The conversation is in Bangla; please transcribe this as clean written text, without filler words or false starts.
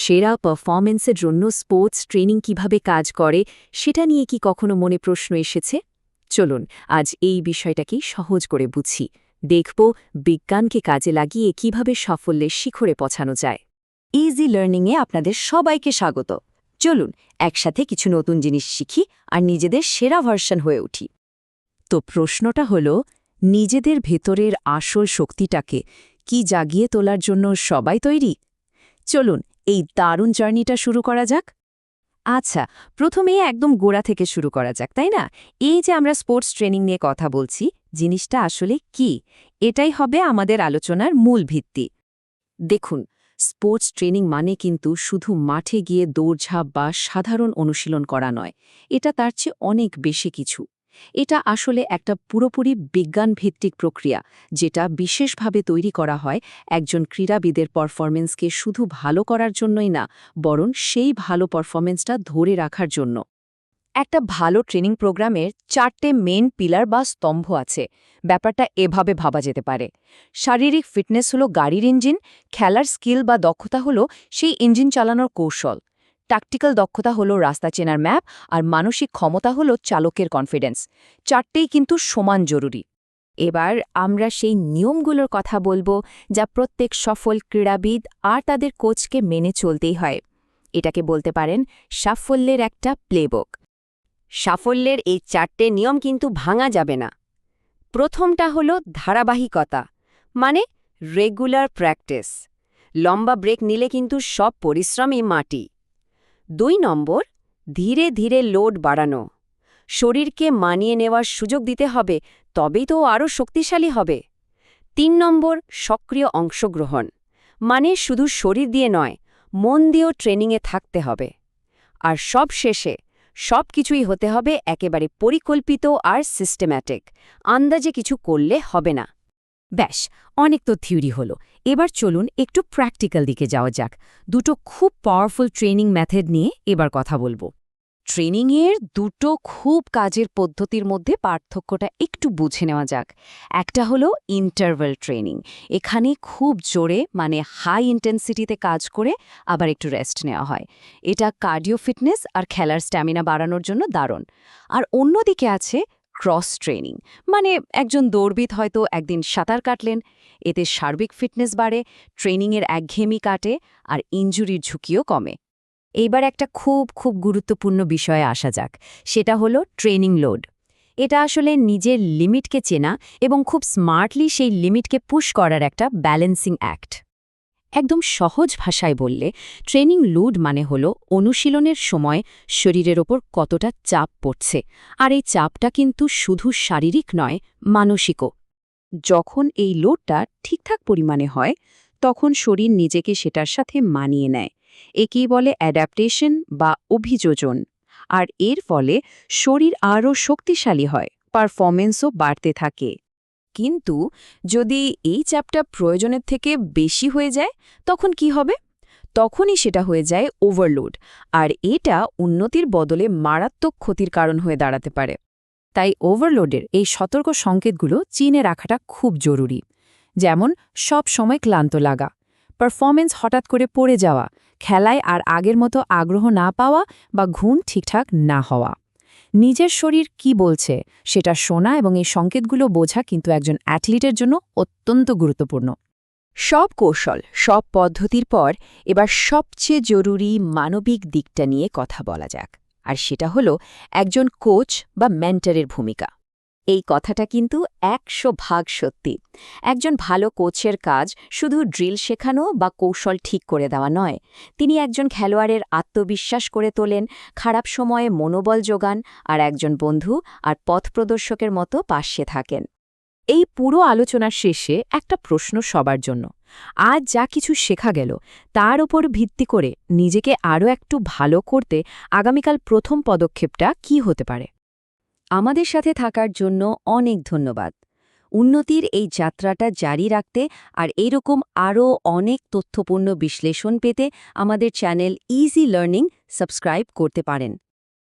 সেরা পারফরম্যান্সের জন্য স্পোর্টস ট্রেনিং কিভাবে কাজ করে সেটা নিয়ে কি কখনো মনে প্রশ্ন এসেছে? চলুন আজ এই বিষয়টাকেই সহজ করে বুঝি। দেখব বিজ্ঞানকে কাজে লাগিয়ে কিভাবে সাফল্যের শিখরে পৌঁছানো যায়। ইজি লার্নিংয়ে আপনাদের সবাইকে স্বাগত। চলুন একসাথে কিছু নতুন জিনিস শিখি আর নিজেদের সেরা ভার্সন হয়ে উঠি। তো প্রশ্নটা হলো, নিজেদের ভেতরের আসল শক্তিটাকে কি জাগিয়ে তোলার জন্য সবাই তৈরি? চলুন এই দারুণ জার্নিটা শুরু করা যাক। আচ্ছা, প্রথমেই একদম গোড়া থেকে শুরু করা যাক, তাই না? এই যে আমরা স্পোর্টস ট্রেনিং নিয়ে কথা বলছি, জিনিসটা আসলে কি? এটাই হবে আমাদের আলোচনার মূল ভিত্তি। দেখুন, স্পোর্টস ট্রেনিং মানে কিন্তু শুধু মাঠে গিয়ে দৌড়ঝাঁপ বা সাধারণ অনুশীলন করা নয়। এটা তার চেয়ে অনেক বেশি কিছু। এটা আসলে একটা পুরোপুরি বিজ্ঞানভিত্তিক প্রক্রিয়া, যেটা বিশেষভাবে তৈরি করা হয় একজন ক্রীড়াবিদের পারফরমেন্সকে শুধু ভালো করার জন্যই না, বরং সেই ভালো পারফরমেন্সটা ধরে রাখার জন্য। একটা ভালো ট্রেনিং প্রোগ্রামের 4টে মেন পিলার বা স্তম্ভ আছে। ব্যাপারটা এভাবে ভাবা যেতে পারে। শারীরিক ফিটনেস হলো গাড়ির ইঞ্জিন, খেলার স্কিল বা দক্ষতা হলো সেই ইঞ্জিন চালানোর কৌশল, ট্যাকটিক্যাল দক্ষতা হলো রাস্তা চেনার ম্যাপ, আর মানসিক ক্ষমতা হলো চালকের কনফিডেন্স। 4টেই কিন্তু সমান জরুরি। এবার আমরা সেই নিয়মগুলোর কথা বলবো, যা প্রত্যেক সফল ক্রীড়াবিদ আর তাদের কোচকে মেনে চলতেই হয়। এটাকে বলতে পারেন সাফল্যের একটা প্লেবুক। সাফল্যের এই 4টে নিয়ম কিন্তু ভাঙা যাবে না। প্রথমটা হলো ধারাবাহিকতা, মানে রেগুলার প্র্যাকটিস। লম্বা ব্রেক নিলে কিন্তু সব পরিশ্রমই মাটি। 2 নম্বর, ধীরে ধীরে লোড বাড়ানো। শরীরকে মানিয়ে নেওয়ার সুযোগ দিতে হবে, তবেই তো আরও শক্তিশালী হবে। 3 নম্বর, সক্রিয় অংশগ্রহণ, মানে শুধু শরীর দিয়ে নয়, মন দিয়েও ট্রেনিংয়ে থাকতে হবে। আর সব শেষে সব কিছুই হতে হবে একেবারে পরিকল্পিত আর সিস্টেম্যাটিক। আন্দাজে কিছু করলে হবে না। ব্যাস, অনেক তো থিওরি হলো। এবার চলুন একটু প্র্যাকটিক্যাল দিকে যাওয়া যাক। দুটো খুব পাওয়ারফুল ট্রেনিং মেথড নিয়ে এবার কথা বলবো। ট্রেনিংয়ের দুটো খুব কাজের পদ্ধতির মধ্যে পার্থক্যটা একটু বুঝে নেওয়া যাক। একটা হলো ইন্টারভ্যাল ট্রেনিং। এখানে খুব জোরে, মানে হাই ইন্টেন্সিটিতে কাজ করে আবার একটু রেস্ট নেওয়া হয়। এটা কার্ডিও ফিটনেস আর খেলার স্ট্যামিনা বাড়ানোর জন্য দারুণ। আর অন্যদিকে আছে ক্রস ট্রেনিং, মানে একজন দৌড়বিদ হয়তো একদিন সাঁতার কাটলেন। এতে সার্বিক ফিটনেস বাড়ে, ট্রেনিংয়ের একঘেয়েমি কাটে, আর ইনজুরির ঝুঁকিও কমে। এইবার একটা খুব গুরুত্বপূর্ণ বিষয়ে আসা যাক। সেটা হলো ট্রেনিং লোড। এটা আসলে নিজের লিমিটকে চেনা এবং খুব স্মার্টলি সেই লিমিটকে পুশ করার একটা ব্যালেন্সিং অ্যাক্ট। একদম সহজ ভাষায় বললে, ট্রেনিং লোড মানে হলো অনুশীলনের সময় শরীরের ওপর কতটা চাপ পড়ছে। আর এই চাপটা কিন্তু শুধু শারীরিক নয়, মানসিকও। যখন এই লোডটা ঠিকঠাক পরিমাণে হয়, তখন শরীর নিজেকে সেটার সাথে মানিয়ে নেয়। একেই বলে অ্যাডাপ্টেশন বা অভিযোজন। আর এর ফলে শরীর আরও শক্তিশালী হয়, পারফরমেন্সও বাড়তে থাকে। কিন্তু যদি এই চাপটা প্রয়োজনের থেকে বেশি হয়ে যায়, তখন কি হবে? তখনই সেটা হয়ে যায় ওভারলোড, আর এটা উন্নতির বদলে মারাত্মক ক্ষতির কারণ হয়ে দাঁড়াতে পারে। তাই ওভারলোডের এই সতর্ক সংকেতগুলো চিনে রাখাটা খুব জরুরি। যেমন সব সময় ক্লান্ত লাগা, পারফরমেন্স হঠাৎ করে পড়ে যাওয়া, খেলায় আর আগের মতো আগ্রহ না পাওয়া বা ঘুম ঠিকঠাক না হওয়া। নিজের শরীর কি বলছে সেটা শোনা এবং এই সংকেতগুলো বোঝা কিন্তু একজন অ্যাথলিটের জন্য অত্যন্ত গুরুত্বপূর্ণ। সব কৌশল, সব পদ্ধতির পর এবার সবচেয়ে জরুরি মানবিক দিকটা নিয়ে কথা বলা যাক। আর সেটা হলো একজন কোচ বা মেন্টরের ভূমিকা। এই কথাটা কিন্তু 100% সত্যি। একজন ভালো কোচের কাজ শুধু ড্রিল শেখানো বা কৌশল ঠিক করে দেওয়া নয়। তিনি একজন খেলোয়াড়ের আত্মবিশ্বাস করে তোলেন, খারাপ সময়ে মনোবল যোগান, আর একজন বন্ধু আর পথপ্রদর্শকের মতো পাশে থাকেন। এই পুরো আলোচনার শেষে একটা প্রশ্ন সবার জন্য। আজ যা কিছু শেখা গেল, তার উপর ভিত্তি করে নিজেকে আরও একটু ভালো করতে আগামীকাল প্রথম পদক্ষেপটা কি হতে পারে? আমাদের সাথে থাকার জন্য অনেক ধন্যবাদ। উন্নতির এই যাত্রাটা জারি রাখতে আর এইরকম আরও অনেক তথ্যপূর্ণ বিশ্লেষণ পেতে আমাদের চ্যানেল ইজি লার্নিং সাবস্ক্রাইব করতে পারেন।